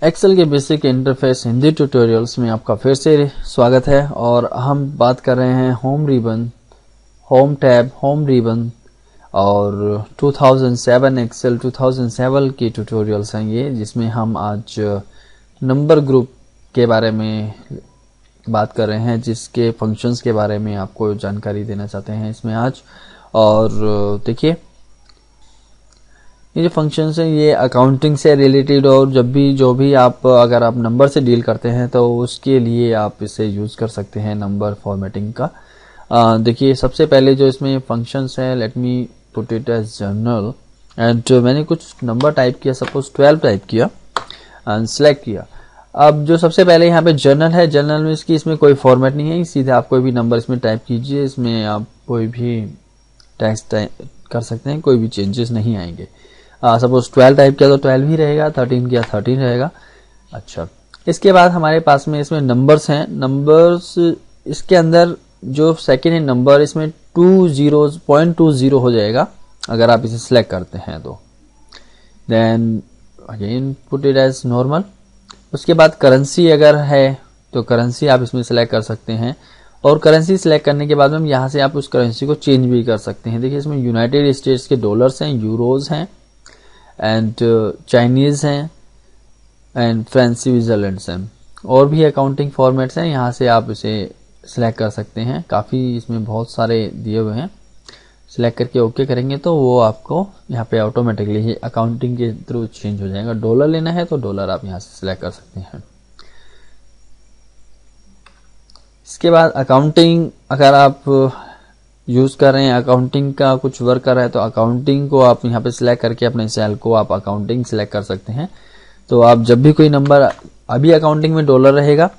Excel के basic interface Hindi tutorials में आपका फिर से स्वागत है। और हम बात कर रहे हैं home ribbon, home tab, home ribbon और 2007 एक्सेल 2007 की ट्यूटोरियल्स हैं ये, जिसमें हम आज नंबर ग्रुप के बारे में बात कर रहे हैं, जिसके फंक्शंस के बारे में आपको जानकारी देना चाहते हैं इसमें आज। और देखिए, ये जो फंक्शंस हैं ये अकाउंटिंग से रिलेटेड, और जो भी आप अगर आप नंबर से डील करते हैं तो उसके लिए आप इसे यूज कर सकते हैं नंबर फॉर्मेटिंग का। देखिए, सबसे पहले जो इसमें फंक्शंस है, let me put it as general and मैंने कुछ नंबर टाइप किया, सपोज 12 टाइप किया एंड सिलेक्ट किया। अब जो सबसे पहले यहाँ पे जर्नल है, जर्नल में इसमें कोई फॉर्मेट नहीं है, सीधे आप कोई भी नंबर इसमें टाइप कीजिए, इसमें आप कोई भी टेक्स्ट कर सकते हैं, कोई भी चेंजेस नहीं आएंगे। सपोज 12 टाइप किया तो 12 ही रहेगा, 13 किया 13 रहेगा। अच्छा, इसके बाद हमारे पास में इसमें नंबर्स हैं। नंबर्स इसके अंदर जो सेकेंड है नंबर, इसमें 0.20 हो जाएगा अगर आप इसे सिलेक्ट करते हैं तो। Then again put it as normal. उसके बाद करेंसी अगर है तो करेंसी आप इसमें सिलेक्ट कर सकते हैं, और करेंसी सिलेक्ट करने के बाद में यहाँ से आप उस करेंसी को चेंज भी कर सकते हैं। देखिए, इसमें यूनाइटेड स्टेट्स के डॉलर्स हैं, यूरोज हैं एंड चाइनीज हैं एंड फ्रेंच स्विट्जरलैंड्स हैं, और भी अकाउंटिंग फॉर्मेट्स हैं। यहाँ से आप इसे सिलेक्ट कर सकते हैं, काफ़ी इसमें बहुत सारे दिए हुए हैं। सिलेक्ट करके ओके करेंगे तो वो आपको यहाँ पे ऑटोमेटिकली ही अकाउंटिंग के थ्रू चेंज हो जाएगा। डॉलर लेना है तो डॉलर आप यहाँ से सिलेक्ट कर सकते हैं। इसके बाद अकाउंटिंग अगर आप यूज कर रहे हैं, अकाउंटिंग का कुछ वर्क कर रहा है तो अकाउंटिंग को आप यहाँ पे सिलेक्ट करके अपने सेल को आप अकाउंटिंग सिलेक्ट कर सकते हैं। तो आप जब भी कोई नंबर, अभी अकाउंटिंग में डॉलर रहेगा,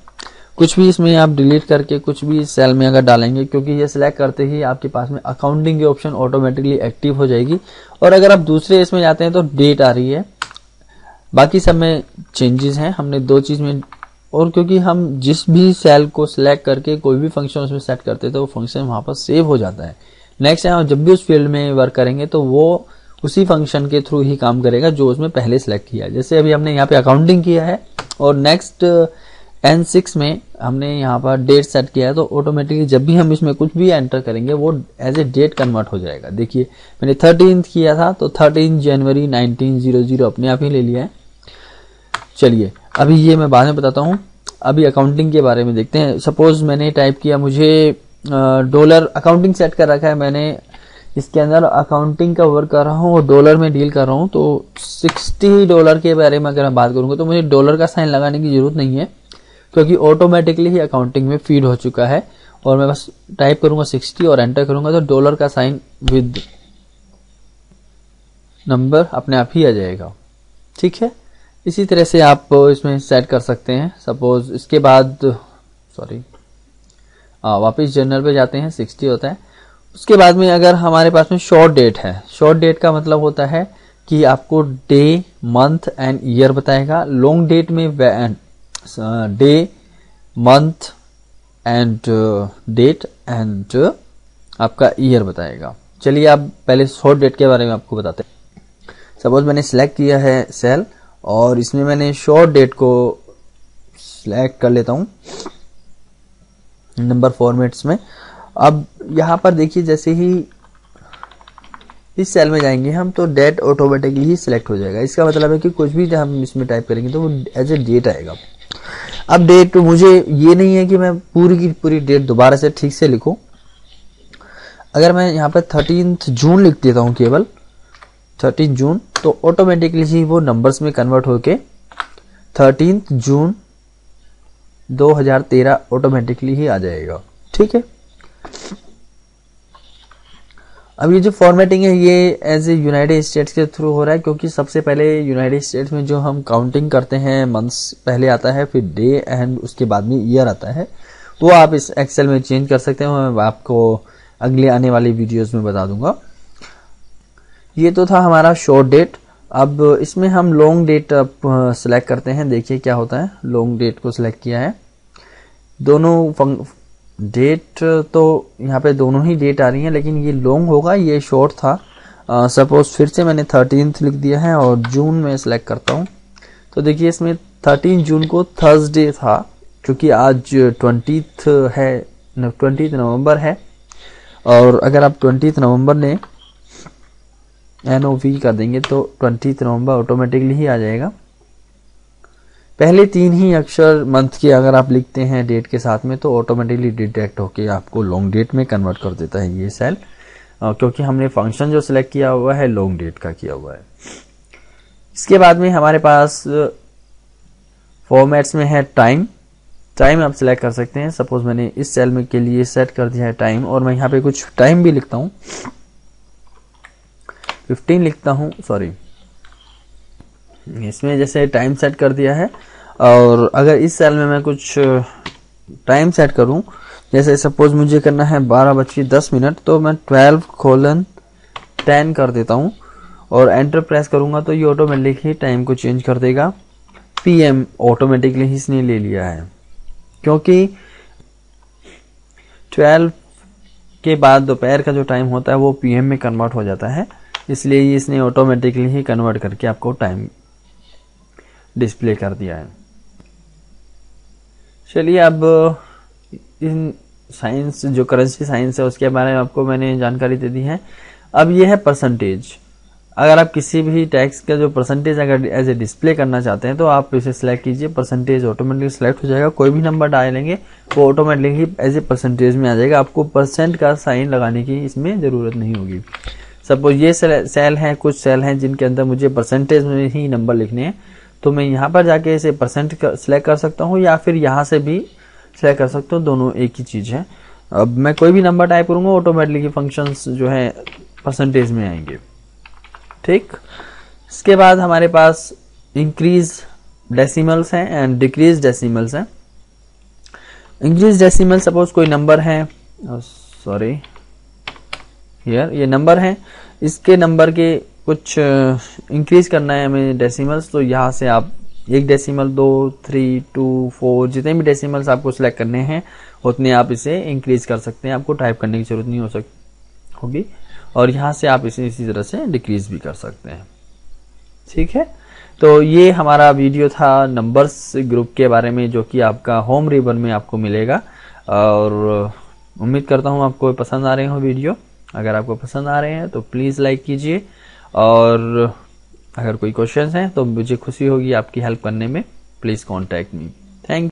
कुछ भी इसमें आप डिलीट करके कुछ भी सेल में अगर डालेंगे, क्योंकि ये सिलेक्ट करते ही आपके पास में अकाउंटिंग की ऑप्शन ऑटोमेटिकली एक्टिव हो जाएगी। और अगर आप दूसरे इसमें जाते हैं तो डेट आ रही है, बाकी सब में चेंजेस हैं। हमने दो चीज में, और क्योंकि हम जिस भी सेल को सिलेक्ट करके कोई भी फंक्शन उसमें सेट करते हैं तो वो फंक्शन वहां पर सेव हो जाता है। नेक्स्ट टाइम जब भी उस फील्ड में वर्क करेंगे तो वो उसी फंक्शन के थ्रू ही काम करेगा जो उसमें पहले सिलेक्ट किया है। जैसे अभी हमने यहाँ पे अकाउंटिंग किया है और नेक्स्ट N6 में हमने यहाँ पर डेट सेट किया है, तो ऑटोमेटिकली जब भी हम इसमें कुछ भी एंटर करेंगे वो एज ए डेट कन्वर्ट हो जाएगा। देखिए, मैंने 13 किया था तो 13 जनवरी 1900 अपने आप ही ले लिया है। चलिए, अभी ये मैं बाद में बताता हूँ, अभी अकाउंटिंग के बारे में देखते हैं। सपोज मैंने टाइप किया, मुझे डॉलर अकाउंटिंग सेट कर रखा है, मैंने इसके अंदर अकाउंटिंग का वर्क कर रहा हूँ और डॉलर में डील कर रहा हूँ। तो $60 के बारे में अगर मैं बात करूंगा तो मुझे डॉलर का साइन लगाने की जरूरत नहीं है, क्योंकि ऑटोमेटिकली ही अकाउंटिंग में फीड हो चुका है। और मैं बस टाइप करूंगा 60 और एंटर करूंगा तो डॉलर का साइन विद नंबर अपने आप ही आ जाएगा। ठीक है, इसी तरह से आप इसमें सेट कर सकते हैं। सपोज इसके बाद वापस जर्नल पे जाते हैं, 60 होता है। उसके बाद में अगर हमारे पास में शॉर्ट डेट है, शॉर्ट डेट का मतलब होता है कि आपको डे, मंथ एंड ईयर बताएगा। लॉन्ग डेट में day, month and date and आपका ईयर बताएगा। चलिए, आप पहले शॉर्ट डेट के बारे में आपको बताते हैं। सपोज मैंने सिलेक्ट किया है सेल और इसमें मैंने शॉर्ट डेट को सिलेक्ट कर लेता हूं नंबर फॉर्मेट्स में। अब यहां पर देखिए, जैसे ही इस सेल में जाएंगे हम तो डेट ऑटोमेटिकली ही सिलेक्ट हो जाएगा। इसका मतलब है कि कुछ भी जब हम इसमें टाइप करेंगे तो वो एज ए डेट आएगा। अब डेट मुझे ये नहीं है कि मैं पूरी की पूरी डेट दोबारा से ठीक से लिखूं। अगर मैं यहाँ पर 13 जून लिख देता हूं, केवल 13 जून, तो ऑटोमेटिकली ही वो नंबर्स में कन्वर्ट होके 13 जून 2013 ऑटोमेटिकली ही आ जाएगा। ठीक है, अब ये जो फॉर्मेटिंग है ये एज ए यूनाइटेड स्टेट्स के थ्रू हो रहा है, क्योंकि सबसे पहले यूनाइटेड स्टेट्स में जो हम काउंटिंग करते हैं, मंथ्स पहले आता है, फिर डे एंड उसके बाद में ईयर आता है। वो आप इस एक्सेल में चेंज कर सकते हैं, मैं आपको अगले आने वाली वीडियोस में बता दूंगा। ये तो था हमारा शॉर्ट डेट। अब इसमें हम लॉन्ग डेट सिलेक्ट करते हैं। देखिए क्या होता है, लॉन्ग डेट को सिलेक्ट किया है, दोनों डेट तो यहाँ पे दोनों ही डेट आ रही हैं, लेकिन ये लॉन्ग होगा, ये शॉर्ट था। सपोज फिर से मैंने 13th लिख दिया है और जून में सिलेक्ट करता हूँ तो देखिए इसमें 13 जून को थर्सडे था, क्योंकि आज 20 नवंबर है। और अगर आप 20 नवंबर ने NOV कर देंगे तो 20 नवंबर ऑटोमेटिकली ही आ जाएगा। पहले 3 ही अक्षर मंथ के अगर आप लिखते हैं डेट के साथ में तो ऑटोमेटिकली डिटेक्ट होके आपको लॉन्ग डेट में कन्वर्ट कर देता है ये सेल, क्योंकि हमने फंक्शन जो सिलेक्ट किया हुआ है लॉन्ग डेट का किया हुआ है। इसके बाद में हमारे पास फॉर्मेट्स में है टाइम। टाइम आप सिलेक्ट कर सकते हैं। सपोज मैंने इस सेल में के लिए सेट कर दिया है टाइम, और मैं यहाँ पे कुछ टाइम भी लिखता हूँ, 15 लिखता हूँ, सॉरी, इसमें जैसे टाइम सेट कर दिया है। और अगर इस सेल में मैं कुछ टाइम सेट करूं, जैसे सपोज मुझे करना है 12:10, तो मैं 12:10 कर देता हूं और एंटर प्रेस करूंगा तो ये ऑटोमेटिकली टाइम को चेंज कर देगा। PM ऑटोमेटिकली इसने ले लिया है, क्योंकि 12 के बाद दोपहर का जो टाइम होता है वो PM में कन्वर्ट हो जाता है, इसलिए इसने ऑटोमेटिकली ही कन्वर्ट करके आपको टाइम डिस्प्ले कर दिया है। चलिए अब इन साइंस जो करेंसी साइंस है उसके बारे में आपको मैंने जानकारी दे दी है। अब ये है परसेंटेज। अगर आप किसी भी टैक्स का जो परसेंटेज अगर एज ए डिस्प्ले करना चाहते हैं तो आप इसे सिलेक्ट कीजिए, परसेंटेज ऑटोमेटिकली सिलेक्ट हो जाएगा। कोई भी नंबर डालेंगे वो ऑटोमेटिकली एज ए परसेंटेज में आ जाएगा, आपको परसेंट का साइन लगाने की इसमें जरूरत नहीं होगी। सपोज ये सेल है, कुछ सेल हैं जिनके अंदर मुझे परसेंटेज में ही नंबर लिखने हैं, तो मैं यहाँ पर जाके इसे परसेंट सिलेक्ट कर सकता हूँ या फिर यहाँ से भी सिलेक्ट कर सकता हूँ, दोनों एक ही चीज है। अब मैं कोई भी नंबर टाइप करूंगा ऑटोमेटिकली फंक्शंस जो है परसेंटेज में आएंगे। ठीक, इसके बाद हमारे पास इंक्रीज डेसिमल्स हैं एंड डिक्रीज डेसिमल्स हैं। इंक्रीज डेसिमल, सपोज कोई नंबर है, सॉरी हियर ये नंबर है, इसके नंबर के कुछ इंक्रीज करना है हमें डेसिमल्स, तो यहाँ से आप 1 डेसिमल, 2, 3, 2, 4 जितने भी डेसिमल्स आपको सिलेक्ट करने हैं उतने आप इसे इंक्रीज कर सकते हैं, आपको टाइप करने की जरूरत नहीं होगी। और यहाँ से आप इसे इसी तरह से डिक्रीज भी कर सकते हैं। ठीक है, तो ये हमारा वीडियो था नंबर्स ग्रुप के बारे में, जो कि आपका होम रिबन में आपको मिलेगा। और उम्मीद करता हूँ आपको पसंद आ रहे हो वीडियो। अगर आपको पसंद आ रहे हैं तो प्लीज लाइक कीजिए, और अगर कोई क्वेश्चंस हैं तो मुझे खुशी होगी आपकी हेल्प करने में। Please contact me.